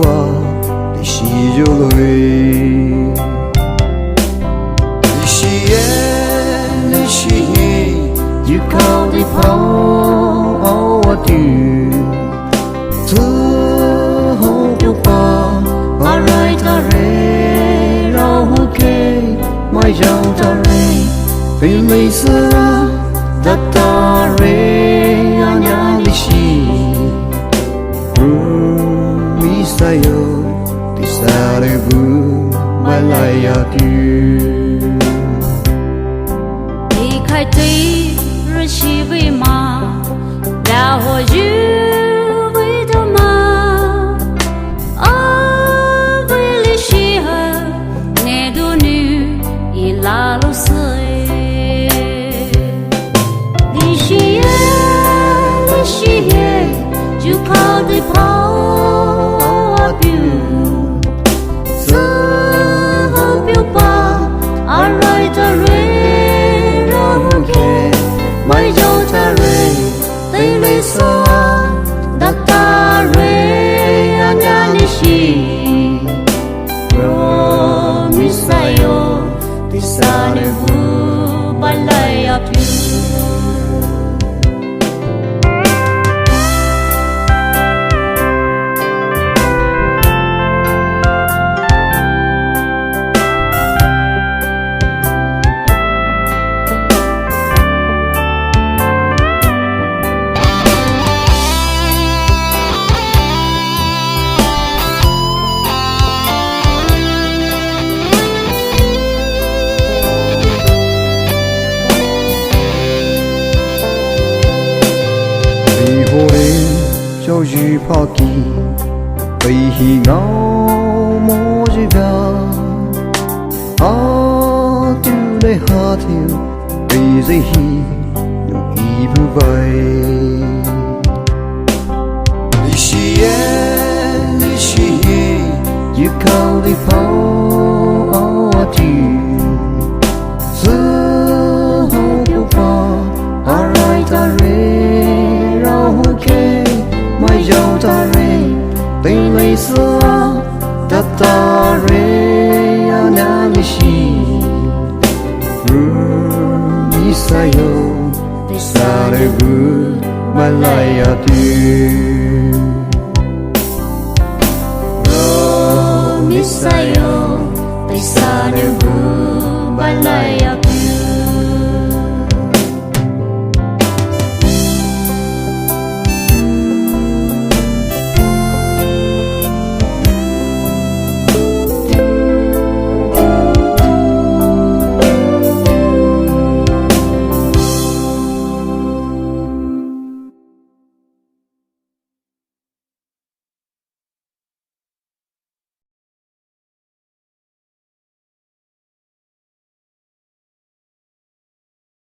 wa li shi yo loi li shi you call the power of you to hope you fall alright alright okay my young darling really sura that darling anya li shi mi sayo ti sare bu malaya tu khai tây rồi chỉ vì mà đã hồ dư với đâu mà với lý sĩ hờ nghe đu nữ ý là lúc sơi lý sĩ you call the power of you so hope you fall alright mai dâu ta rê tây lê so đã ta rê anya ni shi promisayo ti sa ne bu balai api cho dù phá kỳ vì hi ngao mô dư ga tu lê hà thiêu vì dây hi nụ y bu bay li shi you call the power of you so hope you fall alright okay mai dâu ta rê tây lê xưa ta rê ana li shi mi sayo ti sa re bu malaya tu